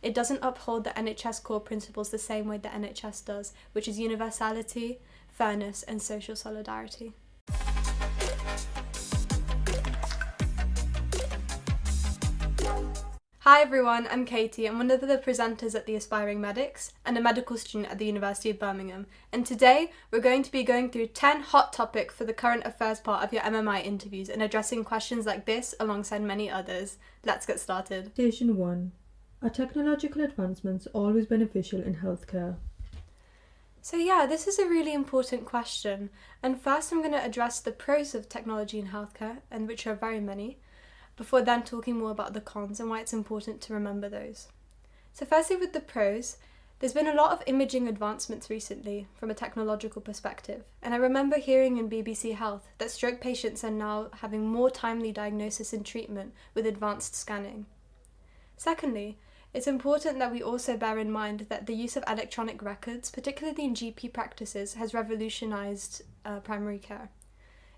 it doesn't uphold the NHS core principles the same way the NHS does, which is universality, fairness, and social solidarity. Hi everyone, I'm Katie. I'm one of the presenters at the Aspiring Medics and a medical student at the University of Birmingham. And today we're going to be going through 10 hot topics for the current affairs part of your MMI interviews and addressing questions like this alongside many others. Let's get started. Station 1. Are technological advancements always beneficial in healthcare? So this is a really important question. And first I'm going to address the pros of technology in healthcare, and which are very many, before then talking more about the cons and why it's important to remember those. So firstly, with the pros, there's been a lot of imaging advancements recently from a technological perspective, and I remember hearing in BBC Health that stroke patients are now having more timely diagnosis and treatment with advanced scanning. Secondly, it's important that we also bear in mind that the use of electronic records, particularly in GP practices, has revolutionised primary care.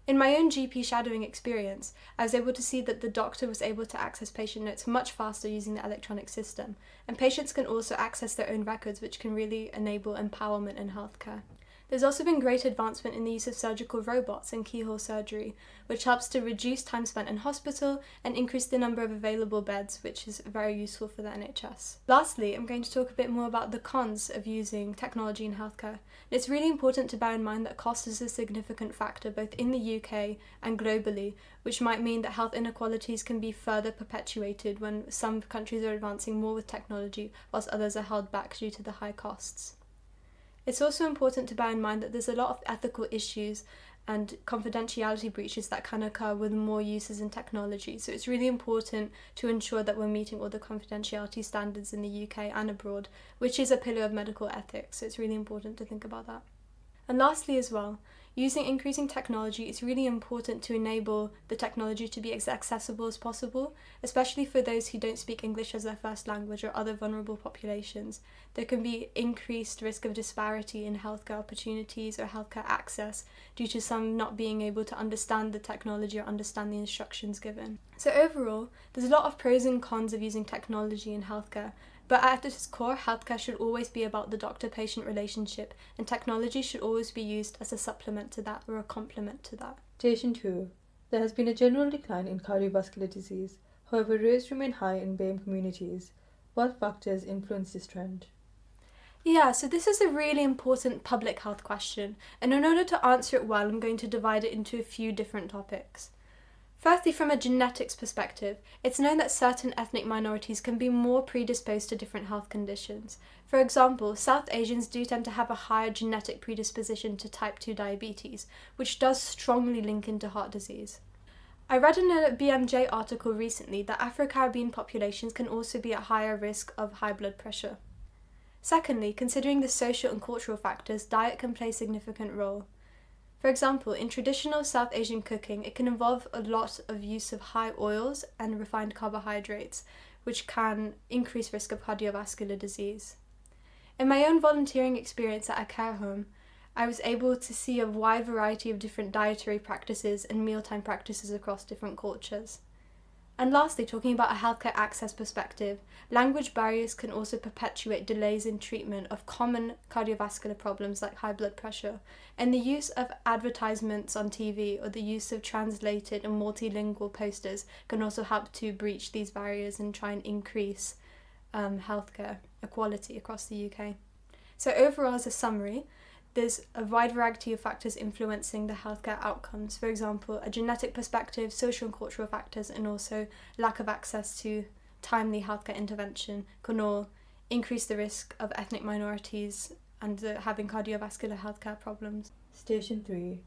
In my own GP shadowing experience, I was able to see that the doctor was able to access patient notes much faster using the electronic system, and patients can also access their own records, which can really enable empowerment in healthcare. There's also been great advancement in the use of surgical robots and keyhole surgery, which helps to reduce time spent in hospital and increase the number of available beds, which is very useful for the NHS. Lastly, I'm going to talk a bit more about the cons of using technology in healthcare. It's really important to bear in mind that cost is a significant factor both in the UK and globally, which might mean that health inequalities can be further perpetuated when some countries are advancing more with technology whilst others are held back due to the high costs. It's also important to bear in mind that there's a lot of ethical issues and confidentiality breaches that can occur with more uses in technology. So it's really important to ensure that we're meeting all the confidentiality standards in the UK and abroad, which is a pillar of medical ethics. So it's really important to think about that. And lastly as well, using increasing technology, it's really important to enable the technology to be as accessible as possible, especially for those who don't speak English as their first language or other vulnerable populations. There can be increased risk of disparity in healthcare opportunities or healthcare access due to some not being able to understand the technology or understand the instructions given. So overall, there's a lot of pros and cons of using technology in healthcare, but at its core, healthcare should always be about the doctor-patient relationship, and technology should always be used as a supplement to that or a complement to that. Station 2. There has been a general decline in cardiovascular disease. However, rates remain high in BAME communities. What factors influence this trend? So this is a really important public health question, and in order to answer it well, I'm going to divide it into a few different topics. Firstly, from a genetics perspective, it's known that certain ethnic minorities can be more predisposed to different health conditions. For example, South Asians do tend to have a higher genetic predisposition to type 2 diabetes, which does strongly link into heart disease. I read in a BMJ article recently that Afro-Caribbean populations can also be at higher risk of high blood pressure. Secondly, considering the social and cultural factors, diet can play a significant role. For example, in traditional South Asian cooking, it can involve a lot of use of high oils and refined carbohydrates, which can increase risk of cardiovascular disease. In my own volunteering experience at a care home, I was able to see a wide variety of different dietary practices and mealtime practices across different cultures. And lastly, talking about a healthcare access perspective, language barriers can also perpetuate delays in treatment of common cardiovascular problems like high blood pressure, and the use of advertisements on TV or the use of translated and multilingual posters can also help to breach these barriers and try and increase healthcare equality across the UK. So overall, as a summary, there's a wide variety of factors influencing the healthcare outcomes. For example, a genetic perspective, social and cultural factors, and also lack of access to timely healthcare intervention can all increase the risk of ethnic minorities and having cardiovascular healthcare problems. Station 3.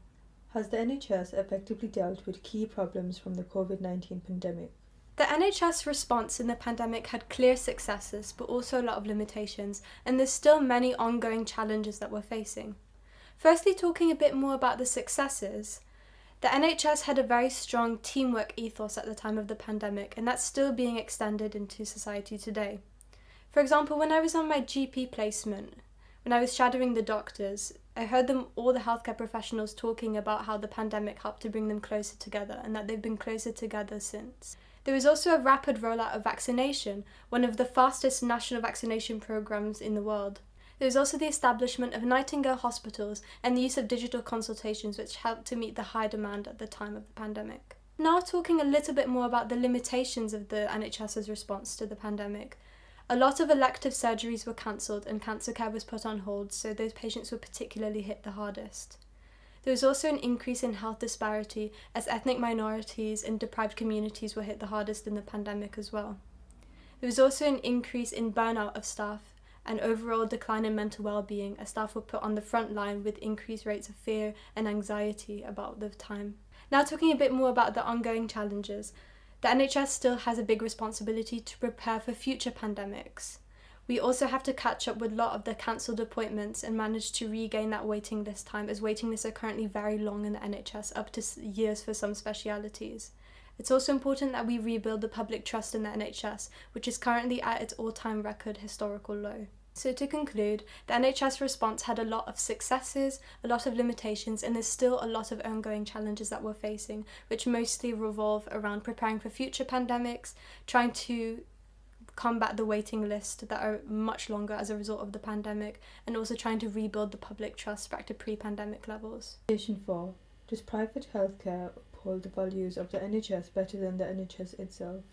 Has the NHS effectively dealt with key problems from the COVID-19 pandemic? The NHS response in the pandemic had clear successes, but also a lot of limitations, and there's still many ongoing challenges that we're facing. Firstly, talking a bit more about the successes, the NHS had a very strong teamwork ethos at the time of the pandemic, and that's still being extended into society today. For example, when I was on my GP placement, when I was shadowing the doctors, I heard all the healthcare professionals talking about how the pandemic helped to bring them closer together and that they've been closer together since. There was also a rapid rollout of vaccination, one of the fastest national vaccination programs in the world. There was also the establishment of Nightingale hospitals and the use of digital consultations, which helped to meet the high demand at the time of the pandemic. Now talking a little bit more about the limitations of the NHS's response to the pandemic. A lot of elective surgeries were cancelled and cancer care was put on hold, so those patients were particularly hit the hardest. There was also an increase in health disparity as ethnic minorities and deprived communities were hit the hardest in the pandemic as well. There was also an increase in burnout of staff and overall decline in mental well-being as staff were put on the front line with increased rates of fear and anxiety about the time. Now talking a bit more about the ongoing challenges, the NHS still has a big responsibility to prepare for future pandemics. We also have to catch up with a lot of the cancelled appointments and manage to regain that waiting list time, as waiting lists are currently very long in the NHS, up to years for some specialities. It's also important that we rebuild the public trust in the NHS, which is currently at its all-time record historical low. So to conclude, the NHS response had a lot of successes, a lot of limitations, and there's still a lot of ongoing challenges that we're facing, which mostly revolve around preparing for future pandemics, trying to combat the waiting list that are much longer as a result of the pandemic, and also trying to rebuild the public trust back to pre-pandemic levels. Question 4. Does private healthcare uphold the values of the NHS better than the NHS itself?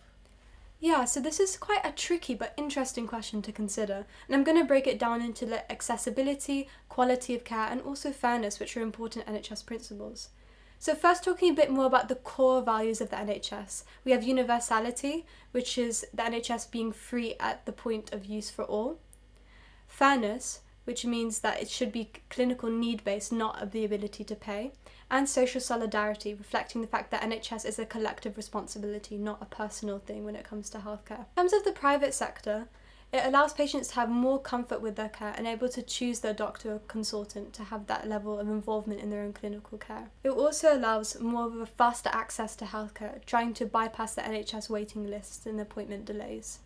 Yeah, so this is quite a tricky but interesting question to consider, and I'm going to break it down into the accessibility, quality of care, and also fairness, which are important NHS principles. So first, talking a bit more about the core values of the NHS. We have universality, which is the NHS being free at the point of use for all. Fairness, which means that it should be clinical need-based, not of the ability to pay. And social solidarity, reflecting the fact that NHS is a collective responsibility, not a personal thing when it comes to healthcare. In terms of the private sector, it allows patients to have more comfort with their care and able to choose their doctor or consultant to have that level of involvement in their own clinical care. It also allows more of a faster access to healthcare, trying to bypass the NHS waiting lists and appointment delays.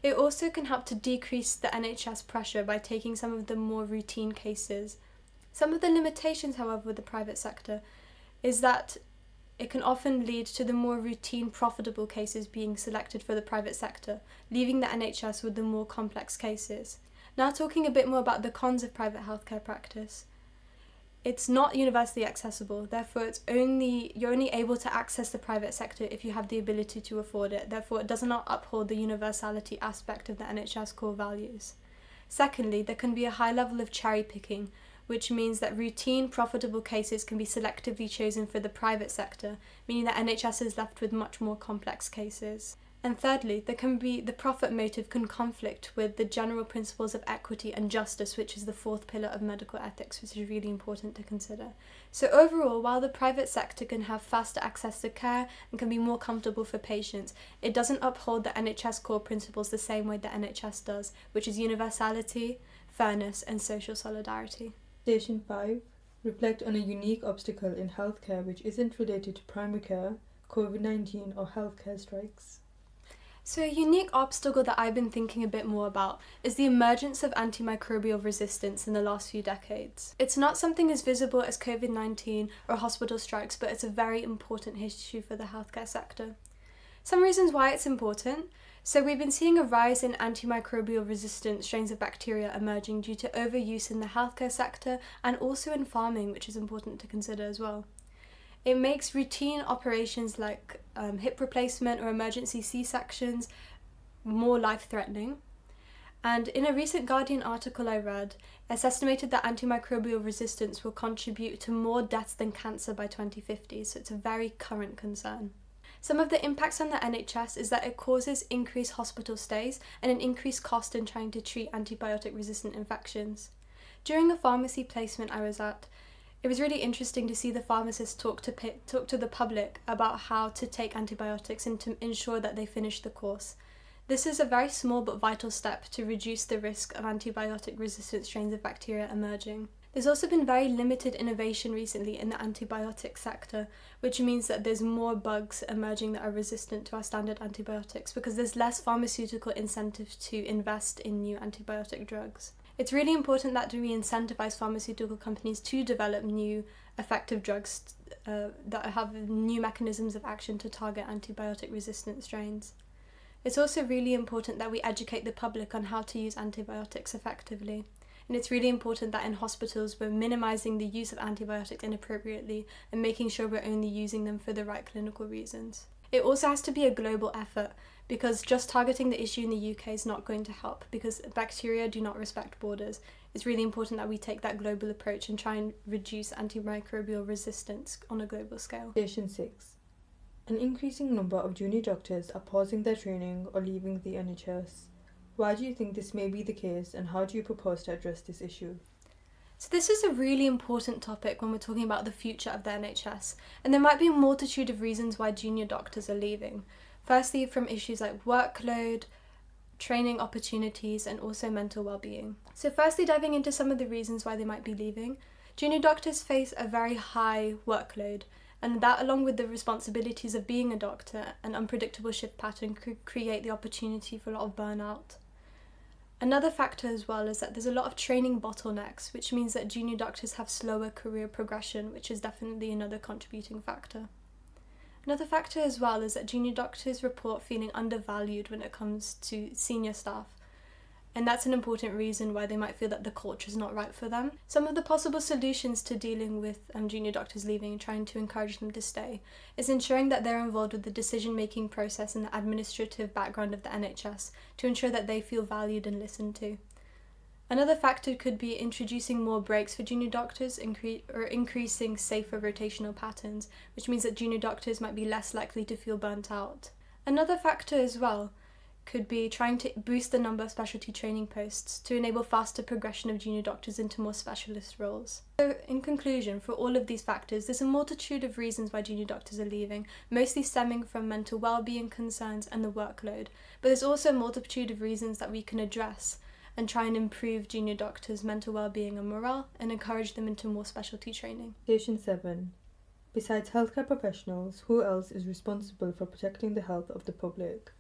It also can help to decrease the NHS pressure by taking some of the more routine cases. Some of the limitations, however, with the private sector is that it can often lead to the more routine, profitable cases being selected for the private sector, leaving the NHS with the more complex cases. Now talking a bit more about the cons of private healthcare practice. It's not universally accessible, therefore you're only able to access the private sector if you have the ability to afford it, therefore it does not uphold the universality aspect of the NHS core values. Secondly, there can be a high level of cherry picking, which means that routine, profitable cases can be selectively chosen for the private sector, meaning that NHS is left with much more complex cases. And thirdly, the profit motive can conflict with the general principles of equity and justice, which is the fourth pillar of medical ethics, which is really important to consider. So overall, while the private sector can have faster access to care and can be more comfortable for patients, it doesn't uphold the NHS core principles the same way the NHS does, which is universality, fairness, and social solidarity. Station 5. Reflect on a unique obstacle in healthcare which isn't related to primary care, COVID-19 or healthcare strikes. So a unique obstacle that I've been thinking a bit more about is the emergence of antimicrobial resistance in the last few decades. It's not something as visible as COVID-19 or hospital strikes, but it's a very important issue for the healthcare sector. Some reasons why it's important. So we've been seeing a rise in antimicrobial resistant strains of bacteria emerging due to overuse in the healthcare sector and also in farming, which is important to consider as well. It makes routine operations like hip replacement or emergency C-sections more life-threatening. And in a recent Guardian article I read, it's estimated that antimicrobial resistance will contribute to more deaths than cancer by 2050, so it's a very current concern. Some of the impacts on the NHS is that it causes increased hospital stays and an increased cost in trying to treat antibiotic-resistant infections. During a pharmacy placement I was at, it was really interesting to see the pharmacists talk to the public about how to take antibiotics and to ensure that they finish the course. This is a very small but vital step to reduce the risk of antibiotic-resistant strains of bacteria emerging. There's also been very limited innovation recently in the antibiotic sector, which means that there's more bugs emerging that are resistant to our standard antibiotics because there's less pharmaceutical incentive to invest in new antibiotic drugs. It's really important that we incentivize pharmaceutical companies to develop new effective drugs that have new mechanisms of action to target antibiotic resistant strains. It's also really important that we educate the public on how to use antibiotics effectively. And it's really important that in hospitals we're minimising the use of antibiotics inappropriately and making sure we're only using them for the right clinical reasons. It also has to be a global effort, because just targeting the issue in the UK is not going to help, because bacteria do not respect borders. It's really important that we take that global approach and try and reduce antimicrobial resistance on a global scale. Station 6. An increasing number of junior doctors are pausing their training or leaving the NHS. Why do you think this may be the case, and how do you propose to address this issue? So this is a really important topic when we're talking about the future of the NHS, and there might be a multitude of reasons why junior doctors are leaving. Firstly, from issues like workload, training opportunities, and also mental well-being. So firstly, diving into some of the reasons why they might be leaving, junior doctors face a very high workload, and that, along with the responsibilities of being a doctor, an unpredictable shift pattern could create the opportunity for a lot of burnout. Another factor as well is that there's a lot of training bottlenecks, which means that junior doctors have slower career progression, which is definitely another contributing factor. Another factor as well is that junior doctors report feeling undervalued when it comes to senior staff, and that's an important reason why they might feel that the culture is not right for them. Some of the possible solutions to dealing with junior doctors leaving and trying to encourage them to stay is ensuring that they're involved with the decision-making process and the administrative background of the NHS to ensure that they feel valued and listened to. Another factor could be introducing more breaks for junior doctors or increasing safer rotational patterns, which means that junior doctors might be less likely to feel burnt out. Another factor as well could be trying to boost the number of specialty training posts to enable faster progression of junior doctors into more specialist roles. So in conclusion, for all of these factors, there's a multitude of reasons why junior doctors are leaving, mostly stemming from mental well-being concerns and the workload, but there's also a multitude of reasons that we can address and try and improve junior doctors' mental well-being and morale and encourage them into more specialty training. Station 7. Besides healthcare professionals, who else is responsible for protecting the health of the public?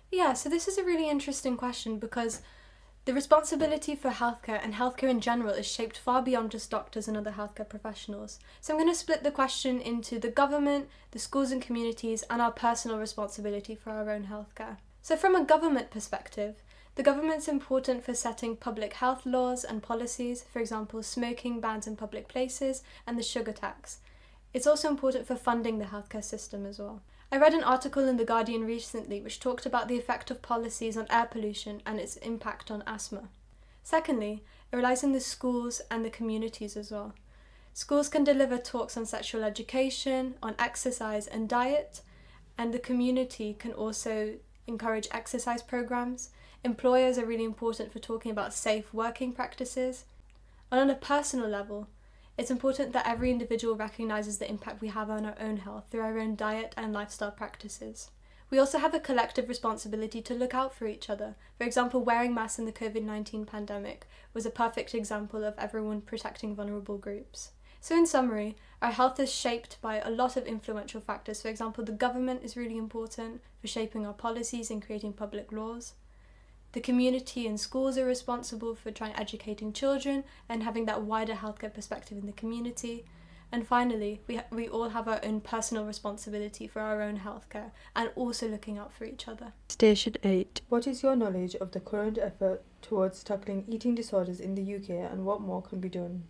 Yeah, so this is a really interesting question, because the responsibility for healthcare and healthcare in general is shaped far beyond just doctors and other healthcare professionals. So I'm going to split the question into the government, the schools and communities, and our personal responsibility for our own healthcare. So from a government perspective, the government's important for setting public health laws and policies, for example, smoking bans in public places and the sugar tax. It's also important for funding the healthcare system as well. I read an article in The Guardian recently which talked about the effect of policies on air pollution and its impact on asthma. Secondly, it relies on the schools and the communities as well. Schools can deliver talks on sexual education, on exercise and diet, and the community can also encourage exercise programs. Employers are really important for talking about safe working practices. And on a personal level, it's important that every individual recognises the impact we have on our own health through our own diet and lifestyle practices. We also have a collective responsibility to look out for each other. For example, wearing masks in the COVID-19 pandemic was a perfect example of everyone protecting vulnerable groups. So in summary, our health is shaped by a lot of influential factors. For example, the government is really important for shaping our policies and creating public laws. The community and schools are responsible for educating children and having that wider healthcare perspective in the community. And finally, we all have our own personal responsibility for our own healthcare and also looking out for each other. Station 8. What is your knowledge of the current effort towards tackling eating disorders in the UK, and what more can be done?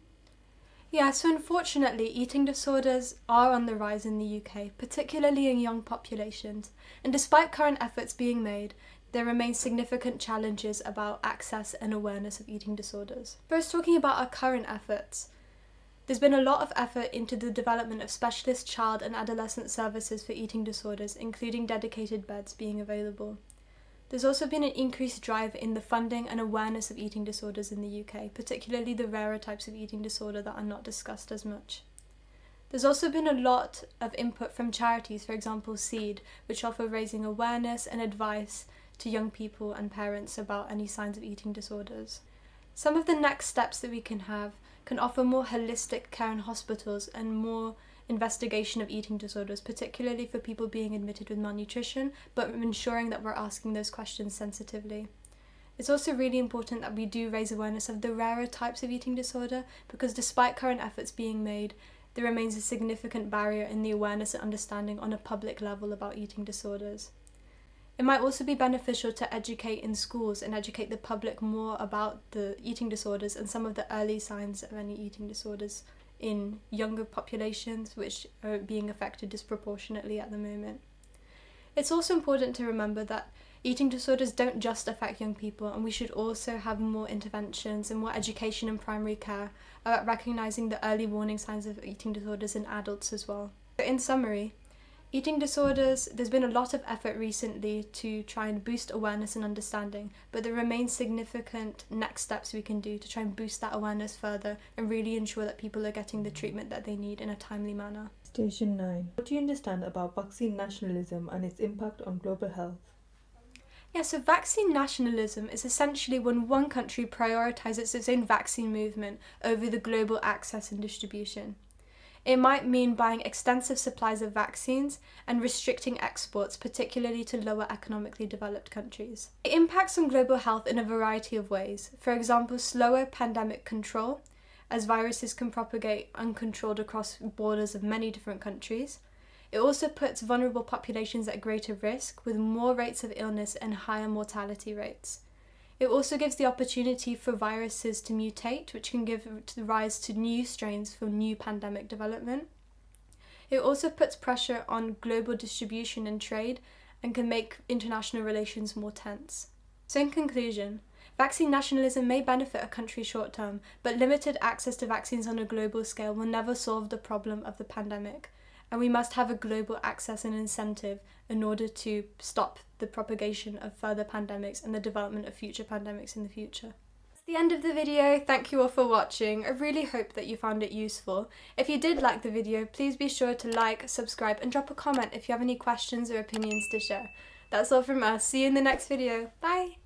Yeah, so unfortunately, eating disorders are on the rise in the UK, particularly in young populations. And despite current efforts being made, there remain significant challenges about access and awareness of eating disorders. First, talking about our current efforts, there's been a lot of effort into the development of specialist child and adolescent services for eating disorders, including dedicated beds being available. There's also been an increased drive in the funding and awareness of eating disorders in the UK, particularly the rarer types of eating disorder that are not discussed as much. There's also been a lot of input from charities, for example SEED, which offer raising awareness and advice to young people and parents about any signs of eating disorders. Some of the next steps that we can have can offer more holistic care in hospitals and more investigation of eating disorders, particularly for people being admitted with malnutrition, but ensuring that we're asking those questions sensitively. It's also really important that we do raise awareness of the rarer types of eating disorder, because despite current efforts being made, there remains a significant barrier in the awareness and understanding on a public level about eating disorders. It might also be beneficial to educate in schools and educate the public more about the eating disorders and some of the early signs of any eating disorders in younger populations, which are being affected disproportionately at the moment. It's also important to remember that eating disorders don't just affect young people, and we should also have more interventions and more education in primary care about recognising the early warning signs of eating disorders in adults as well. In summary, eating disorders, there's been a lot of effort recently to try and boost awareness and understanding, but there remain significant next steps we can do to try and boost that awareness further and really ensure that people are getting the treatment that they need in a timely manner. Station 9. What do you understand about vaccine nationalism and its impact on global health? Yeah, so vaccine nationalism is essentially when one country prioritises its own vaccine movement over the global access and distribution. It might mean buying extensive supplies of vaccines and restricting exports, particularly to lower economically developed countries. It impacts on global health in a variety of ways. For example, slower pandemic control, as viruses can propagate uncontrolled across borders of many different countries. It also puts vulnerable populations at greater risk, with more rates of illness and higher mortality rates. It also gives the opportunity for viruses to mutate, which can give rise to new strains for new pandemic development. It also puts pressure on global distribution and trade and can make international relations more tense. So in conclusion, vaccine nationalism may benefit a country short term, but limited access to vaccines on a global scale will never solve the problem of the pandemic. And we must have a global access and incentive in order to stop the propagation of further pandemics and the development of future pandemics in the future. That's the end of the video. Thank you all for watching. I really hope that you found it useful. If you did like the video, please be sure to like, subscribe, and drop a comment if you have any questions or opinions to share. That's all from us. See you in the next video. Bye!